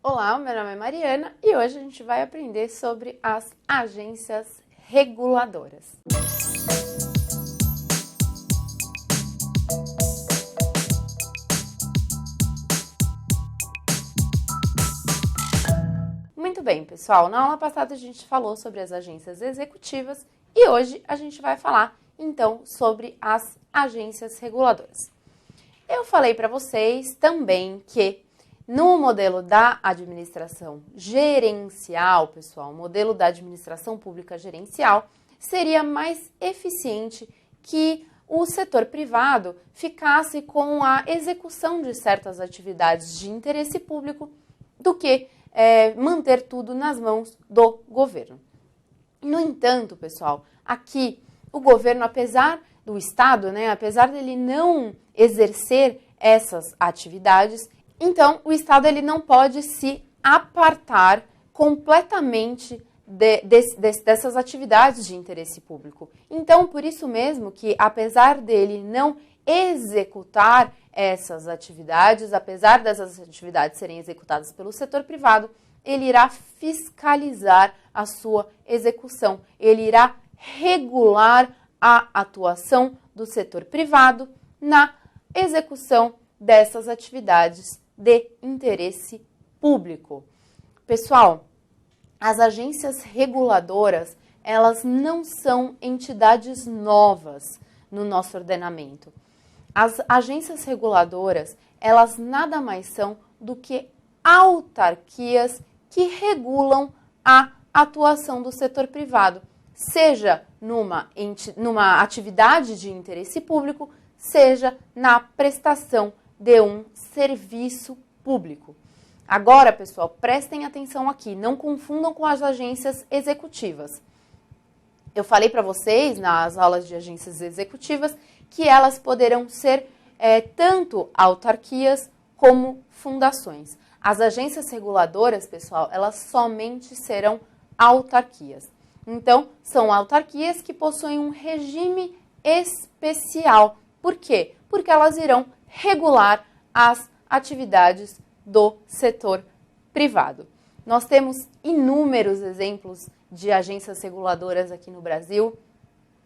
Olá, meu nome é Mariana e hoje a gente vai aprender sobre as agências reguladoras. Muito bem, pessoal, na aula passada a gente falou sobre as agências executivas e hoje a gente vai falar, então, sobre as agências reguladoras. Eu falei para vocês também que no modelo da administração gerencial, pessoal, o modelo da administração pública gerencial, seria mais eficiente que o setor privado ficasse com a execução de certas atividades de interesse público do que manter tudo nas mãos do governo. No entanto, pessoal, aqui o governo, apesar do Estado, apesar dele não exercer essas atividades, então o Estado ele não pode se apartar completamente dessas atividades de interesse público. Então, por isso mesmo que, apesar dele não executar essas atividades, apesar dessas atividades serem executadas pelo setor privado, ele irá fiscalizar a sua execução, ele irá regular a atuação do setor privado na execução dessas atividades de interesse público. Pessoal, as agências reguladoras, elas não são entidades novas no nosso ordenamento. As agências reguladoras, elas nada mais são do que autarquias que regulam a atuação do setor privado, seja numa atividade de interesse público, seja na prestação de um serviço público. Agora, pessoal, prestem atenção aqui, não confundam com as agências executivas. Eu falei para vocês nas aulas de agências executivas que elas poderão ser tanto autarquias como fundações. As agências reguladoras, pessoal, elas somente serão autarquias. Então, são autarquias que possuem um regime especial. Por quê? Porque elas irão regular as atividades do setor privado. Nós temos inúmeros exemplos de agências reguladoras aqui no Brasil.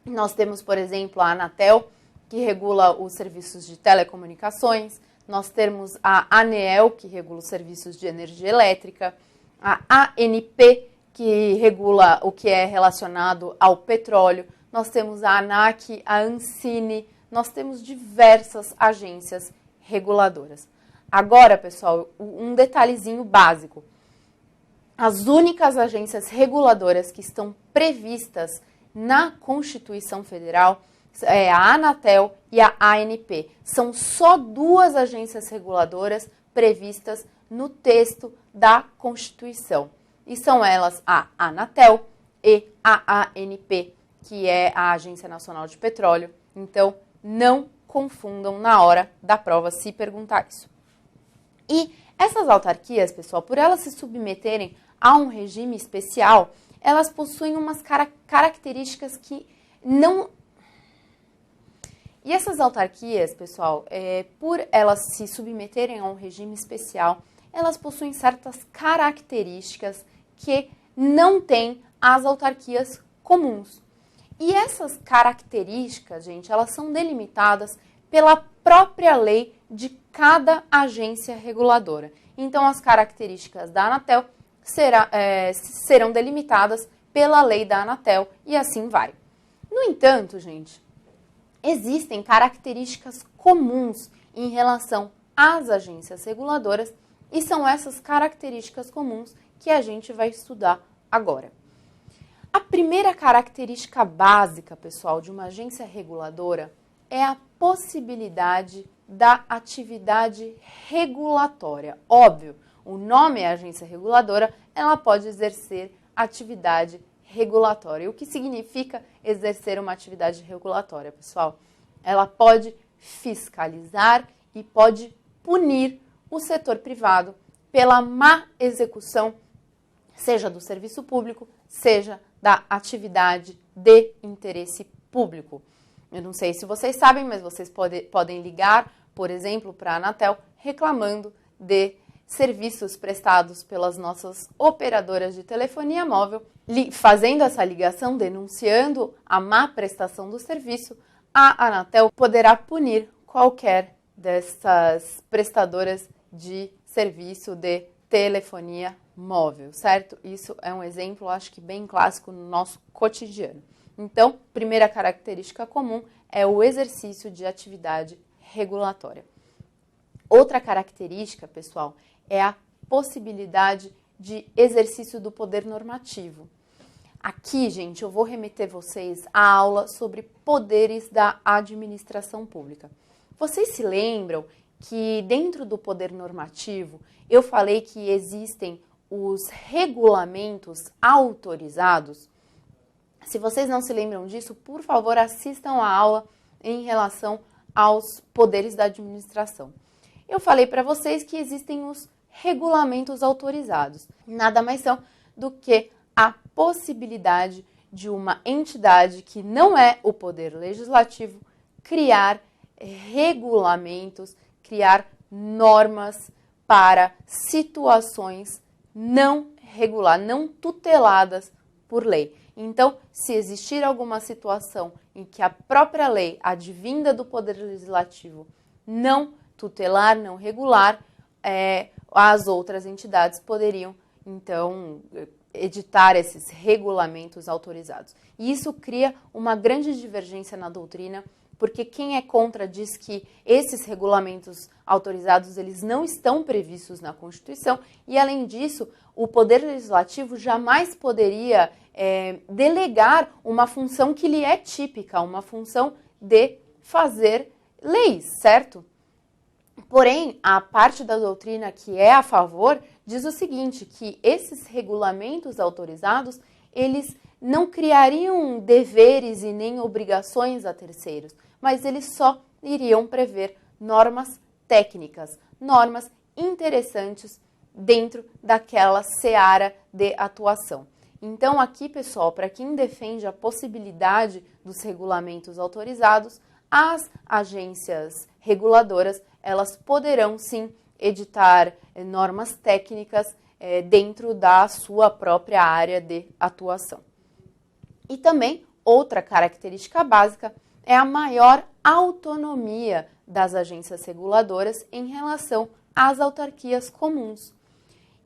Nós temos, por exemplo, a Anatel, que regula os serviços de telecomunicações. Nós temos a ANEEL, que regula os serviços de energia elétrica. A ANP, que regula o que é relacionado ao petróleo. Nós temos a ANAC, a Ancine. Nós temos diversas agências reguladoras. Agora, pessoal, um detalhezinho básico. As únicas agências reguladoras que estão previstas na Constituição Federal é a Anatel e a ANP. São só duas agências reguladoras previstas no texto da Constituição. E são elas a Anatel e a ANP, que é a Agência Nacional de Petróleo. Então, não confundam na hora da prova se perguntar isso. E essas autarquias, pessoal, por elas se submeterem a um regime especial, elas possuem umas características que não... E essas autarquias, pessoal, por elas se submeterem a um regime especial, elas possuem certas características que não têm as autarquias comuns. E essas características, gente, elas são delimitadas pela própria lei de cada agência reguladora. Então, as características da Anatel serão delimitadas pela lei da Anatel e assim vai. No entanto, gente, existem características comuns em relação às agências reguladoras e são essas características comuns que a gente vai estudar agora. A primeira característica básica, pessoal, de uma agência reguladora é a possibilidade da atividade regulatória. Óbvio, o nome é agência reguladora, ela pode exercer atividade regulatória. E o que significa exercer uma atividade regulatória, pessoal? Ela pode fiscalizar e pode punir o setor privado pela má execução, seja do serviço público, seja da atividade de interesse público. Eu não sei se vocês sabem, mas vocês podem ligar, por exemplo, para a Anatel reclamando de serviços prestados pelas nossas operadoras de telefonia móvel, fazendo essa ligação, denunciando a má prestação do serviço, a Anatel poderá punir qualquer dessas prestadoras de serviço de telefonia móvel, certo? Isso é um exemplo, acho que bem clássico no nosso cotidiano. Então, primeira característica comum é o exercício de atividade regulatória. Outra característica, pessoal, é a possibilidade de exercício do poder normativo. Aqui, gente, eu vou remeter vocês à aula sobre poderes da administração pública. Vocês se lembram que dentro do poder normativo eu falei que existem os regulamentos autorizados? Se vocês não se lembram disso, por favor, assistam a aula em relação aos poderes da administração. Eu falei para vocês que existem os regulamentos autorizados. Nada mais são do que a possibilidade de uma entidade que não é o poder legislativo criar regulamentos, criar normas para situações não não tuteladas por lei. Então, se existir alguma situação em que a própria lei, advinda do Poder Legislativo, não tutelar, não regular, as outras entidades poderiam, então, editar esses regulamentos autorizados. E isso cria uma grande divergência na doutrina, porque quem é contra diz que esses regulamentos autorizados eles não estão previstos na Constituição e, além disso, o Poder Legislativo jamais poderia delegar uma função que lhe é típica, uma função de fazer leis, certo? Porém, a parte da doutrina que é a favor diz o seguinte, que esses regulamentos autorizados, eles não criariam deveres e nem obrigações a terceiros, mas eles só iriam prever normas técnicas, normas interessantes dentro daquela seara de atuação. Então, aqui, pessoal, para quem defende a possibilidade dos regulamentos autorizados, as agências reguladoras, elas poderão sim editar normas técnicas dentro da sua própria área de atuação. E também, outra característica básica é a maior autonomia das agências reguladoras em relação às autarquias comuns.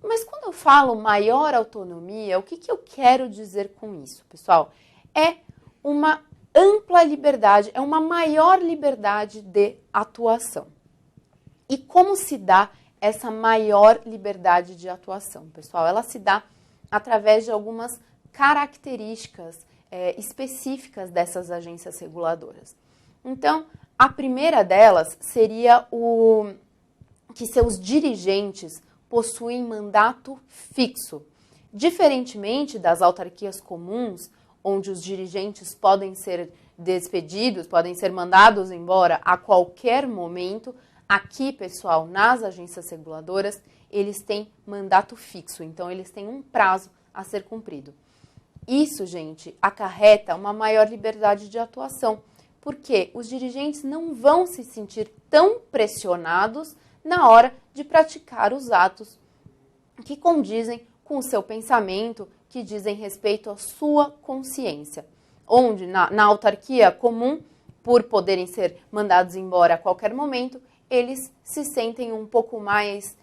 Mas quando eu falo maior autonomia, o que eu quero dizer com isso, pessoal? É uma ampla liberdade, é uma maior liberdade de atuação. E como se dá essa maior liberdade de atuação, pessoal? Ela se dá através de algumas características específicas dessas agências reguladoras. Então, a primeira delas seria que seus dirigentes possuem mandato fixo. Diferentemente das autarquias comuns, onde os dirigentes podem ser despedidos, podem ser mandados embora a qualquer momento, aqui, pessoal, nas agências reguladoras, eles têm mandato fixo, então eles têm um prazo a ser cumprido. Isso, gente, acarreta uma maior liberdade de atuação, porque os dirigentes não vão se sentir tão pressionados na hora de praticar os atos que condizem com o seu pensamento, que dizem respeito à sua consciência. Onde, na autarquia comum, por poderem ser mandados embora a qualquer momento, eles se sentem um pouco mais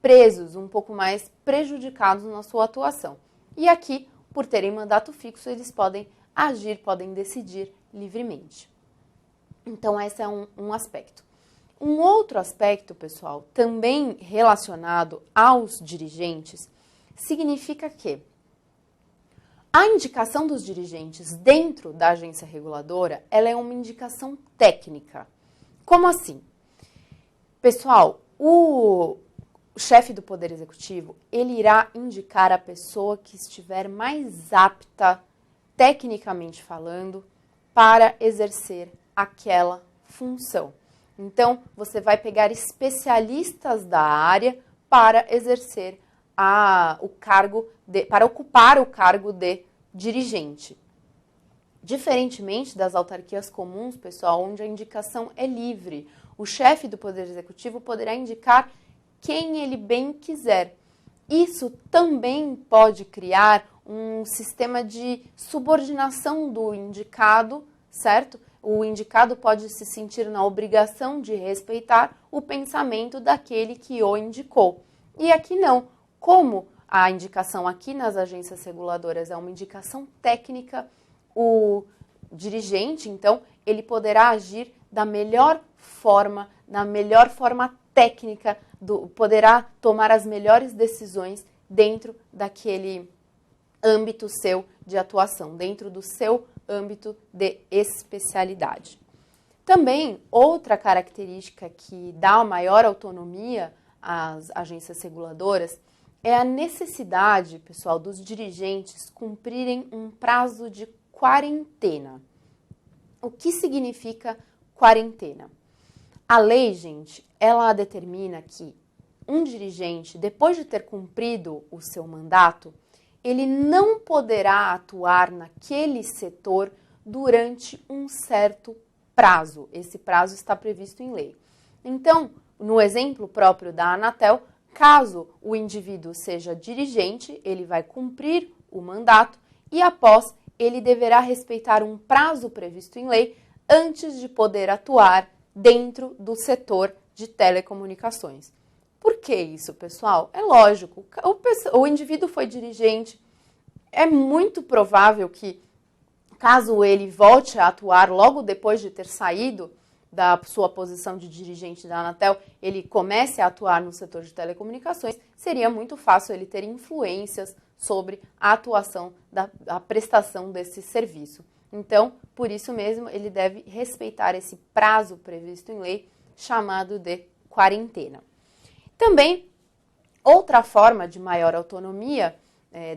presos, um pouco mais prejudicados na sua atuação. E aqui, por terem mandato fixo, eles podem agir, podem decidir livremente. Então, esse é um aspecto. Um outro aspecto, pessoal, também relacionado aos dirigentes, significa que a indicação dos dirigentes dentro da agência reguladora, ela é uma indicação técnica. Como assim? Pessoal, o chefe do Poder Executivo, ele irá indicar a pessoa que estiver mais apta, tecnicamente falando, para exercer aquela função. Então, você vai pegar especialistas da área para exercer para ocupar o cargo de dirigente. Diferentemente das autarquias comuns, pessoal, onde a indicação é livre, o chefe do Poder Executivo poderá indicar quem ele bem quiser. Isso também pode criar um sistema de subordinação do indicado, certo? O indicado pode se sentir na obrigação de respeitar o pensamento daquele que o indicou. E aqui não. Como a indicação aqui nas agências reguladoras é uma indicação técnica, o dirigente, então, ele poderá agir da melhor forma, técnica, poderá tomar as melhores decisões dentro daquele âmbito seu de atuação, dentro do seu âmbito de especialidade. Também, outra característica que dá maior autonomia às agências reguladoras é a necessidade, pessoal, dos dirigentes cumprirem um prazo de quarentena. O que significa quarentena? A lei, gente, ela determina que um dirigente, depois de ter cumprido o seu mandato, ele não poderá atuar naquele setor durante um certo prazo. Esse prazo está previsto em lei. Então, no exemplo próprio da Anatel, caso o indivíduo seja dirigente, ele vai cumprir o mandato e, após, ele deverá respeitar um prazo previsto em lei antes de poder atuar dentro do setor de telecomunicações. Por que isso, pessoal? É lógico, o indivíduo foi dirigente, é muito provável que, caso ele volte a atuar logo depois de ter saído da sua posição de dirigente da Anatel, ele comece a atuar no setor de telecomunicações, seria muito fácil ele ter influências sobre a atuação, a prestação desse serviço. Então, por isso mesmo, ele deve respeitar esse prazo previsto em lei, chamado de quarentena. Também, outra forma de maior autonomia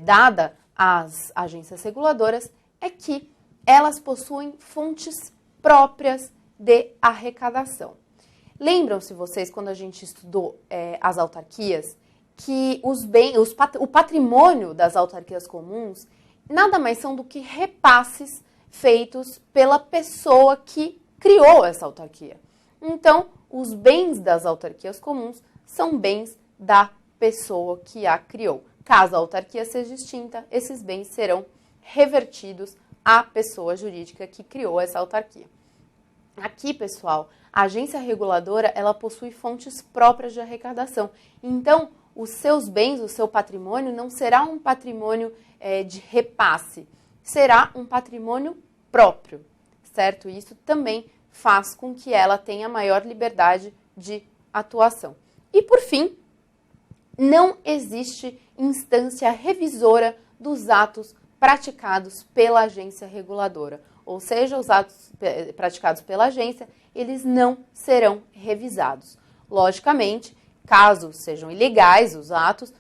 dada às agências reguladoras é que elas possuem fontes próprias de arrecadação. Lembram-se vocês, quando a gente estudou as autarquias, que o patrimônio das autarquias comuns nada mais são do que repasses feitos pela pessoa que criou essa autarquia. Então, os bens das autarquias comuns são bens da pessoa que a criou. Caso a autarquia seja extinta, esses bens serão revertidos à pessoa jurídica que criou essa autarquia. Aqui, pessoal, a agência reguladora, ela possui fontes próprias de arrecadação. Então, os seus bens, o seu patrimônio, não será um patrimônio de repasse, será um patrimônio próprio, certo? Isso também faz com que ela tenha maior liberdade de atuação. E, por fim, não existe instância revisora dos atos praticados pela agência reguladora. Ou seja, os atos praticados pela agência, eles não serão revisados. Logicamente, caso sejam ilegais os atos,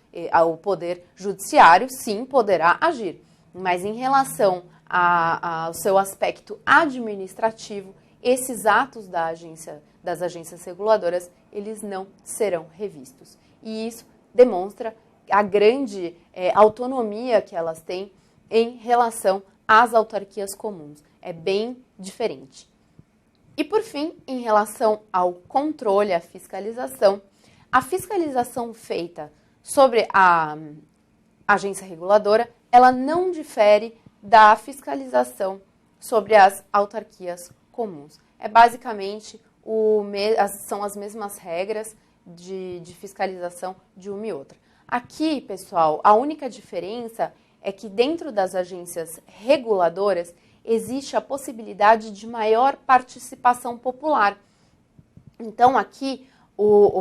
o Poder Judiciário sim poderá agir. Mas em relação ao seu aspecto administrativo, esses atos das agências reguladoras, eles não serão revistos. E isso demonstra a grande autonomia que elas têm em relação às autarquias comuns. É bem diferente. E, por fim, em relação ao controle, à fiscalização, a fiscalização feita sobre a agência reguladora, ela não difere da fiscalização sobre as autarquias comuns. É basicamente, são as mesmas regras de fiscalização de uma e outra. Aqui, pessoal, a única diferença é que dentro das agências reguladoras existe a possibilidade de maior participação popular. Então, aqui,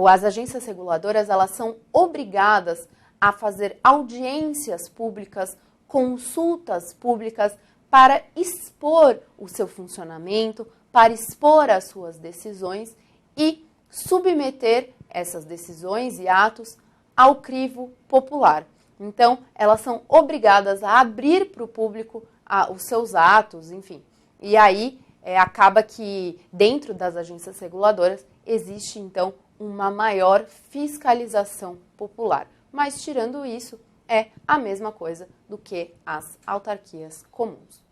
as agências reguladoras, elas são obrigadas a fazer audiências públicas, consultas públicas para expor o seu funcionamento, para expor as suas decisões e submeter essas decisões e atos ao crivo popular. Então, elas são obrigadas a abrir para o público os seus atos, enfim. E aí, acaba que dentro das agências reguladoras existe, então, uma maior fiscalização popular. Mas, tirando isso, é a mesma coisa do que as autarquias comuns.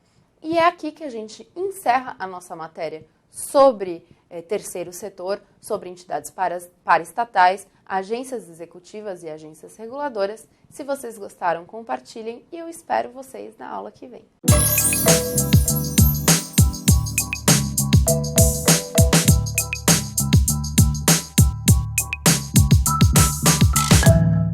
E é aqui que a gente encerra a nossa matéria sobre terceiro setor, sobre entidades paraestatais. agências executivas e agências reguladoras. Se vocês gostaram, compartilhem e eu espero vocês na aula que vem.